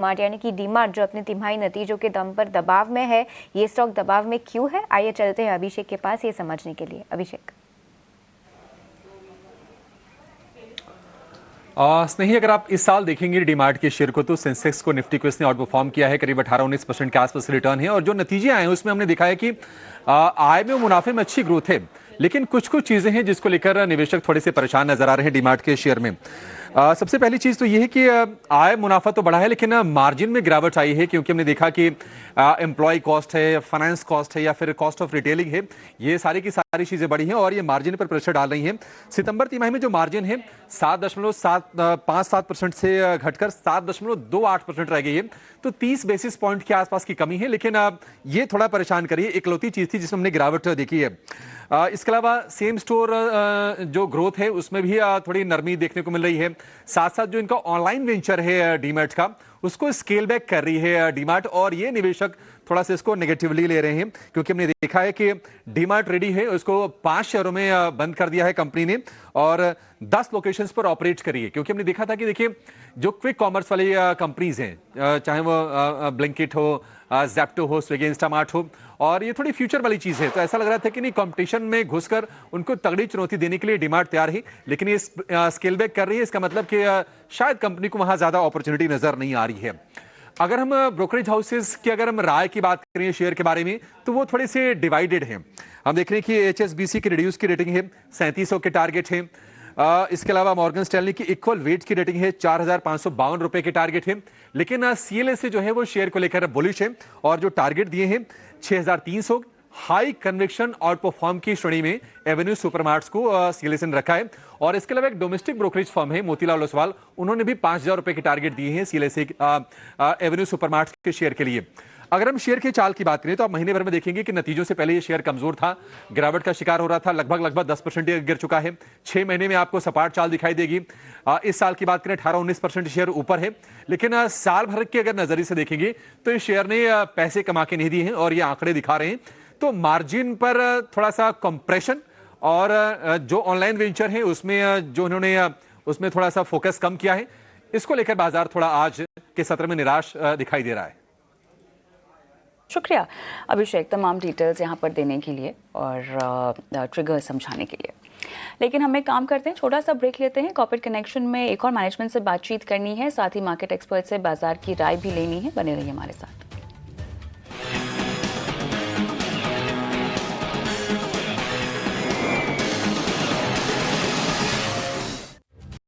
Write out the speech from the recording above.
Mart यानी कि डीमार्ट जो अपने तिमाही नतीजों के दम पर दबाव में है, ये स्टॉक दबाव में क्यों है? आइए चलते हैं अभिषेक के पास ये समझने के लिए। अभिषेक। स्नेही, अगर आप इस साल देखेंगे डीमार्ट के शेयर को तो सेंसेक्स को निफ्टी को इसने आउट परफॉर्म किया है। करीब 18-19% के आसपास रिटर्न है और जो नतीजे आए हैं उसमें हमने देखा है कि आय में और मुनाफे में अच्छी ग्रोथ है, लेकिन कुछ कुछ चीजें हैं जिसको लेकर निवेशक थोड़े से परेशान नजर आ रहे हैं डीमार्ट के शेयर में। सबसे पहली चीज तो ये है कि आय मुनाफा तो बढ़ा है लेकिन मार्जिन में गिरावट आई है, क्योंकि हमने देखा कि एम्प्लॉय कॉस्ट है, फाइनेंस कॉस्ट है या फिर कॉस्ट ऑफ रिटेलिंग है, ये सारी की सारी चीजें बढ़ी हैं और ये मार्जिन पर प्रेशर डाल रही हैं। सितंबर तिमाही में जो मार्जिन है 7.57% से घटकर 7.28% रह गई है, तो 30 बेसिस पॉइंट के आसपास की कमी है। लेकिन ये थोड़ा परेशान करिए, इकलौती चीज थी जिसमें हमने गिरावट देखी है। इसके अलावा सेम स्टोर जो ग्रोथ है उसमें भी थोड़ी नरमी देखने को मिल रही है। साथ साथ जो इनका ऑनलाइन वेंचर है डीमार्ट का, उसको स्केल बैक कर रही है डीमार्ट, और ये निवेशक थोड़ा सा इसको नेगेटिवली ले रहे हैं, क्योंकि हमने देखा है कि डीमार्ट रेडी है, उसको 5 शहरों में बंद कर दिया है कंपनी ने और 10 लोकेशंस पर ऑपरेट करी है। क्योंकि हमने देखा था कि देखिए जो क्विक कॉमर्स वाली कंपनीज हैं, चाहे वो ब्लिंकिट हो, ज़ेप्टो हो, स्विगी, इंस्टामार्ट हो, और ये थोड़ी फ्यूचर वाली चीज है, तो ऐसा लग रहा था कि नहीं, कंपटीशन में घुसकर उनको तगड़ी चुनौती देने के लिए डीमार्ट तैयार है, लेकिन ये स्केल बैक कर रही है। इसका मतलब कि शायद कंपनी को वहां ज्यादा अपॉर्चुनिटी नजर नहीं आ रही है। अगर हम ब्रोकरेज हाउसेस की अगर हम राय की बात करें शेयर के बारे में, तो वो थोड़े से डिवाइडेड हैं। हम देख रहे हैं कि HSBC की रिड्यूस की रेटिंग है, 3700 के टारगेट है। इसके अलावा मॉर्गन स्टैनली की इक्वल वेट की रेटिंग है, 4552 रुपए के टारगेट है। लेकिन CLSA जो है वो शेयर को लेकर बुलिश है और जो टारगेट दिए हैं 6300, हाई कन्विक्शन और परफॉर्म की श्रेणी में एवेन्यू सुपरमार्ट्स को CLSA ने रखा है। और इसके अलावा एक डोमेस्टिक ब्रोकरेज फर्म है मोतीलाल ओसवाल, उन्होंने भी 5000 रुपए के टारगेट दिए हैं CLSA एवेन्यू सुपरमार्ट्स के शेयर के लिए। अगर हम शेयर के चाल की बात करें तो आप महीने भर में देखेंगे कि नतीजों से पहले ये शेयर कमजोर था, गिरावट का शिकार हो रहा था, लगभग 10% गिर चुका है। 6 महीने में आपको सपाट चाल दिखाई देगी। इस साल की बात करें 18-19% शेयर ऊपर है, लेकिन साल भर के अगर नजरिए से देखेंगे तो इस शेयर ने पैसे कमा के नहीं दिए हैं और ये आंकड़े दिखा रहे हैं। तो मार्जिन पर थोड़ा सा कंप्रेशन और जो ऑनलाइन वेंचर है उसमें जो उन्होंने उसमें थोड़ा सा फोकस कम किया है, इसको लेकर बाजार थोड़ा आज के सत्र में निराश दिखाई दे रहा है। शुक्रिया अभिषेक तमाम डिटेल्स यहाँ पर देने के लिए और ट्रिगर समझाने के लिए। लेकिन हम एक काम करते हैं, छोटा सा ब्रेक लेते हैं। कॉर्पोरेट कनेक्शन में एक और मैनेजमेंट से बातचीत करनी है, साथ ही मार्केट एक्सपर्ट से बाजार की राय भी लेनी है। बने रहिए हमारे साथ।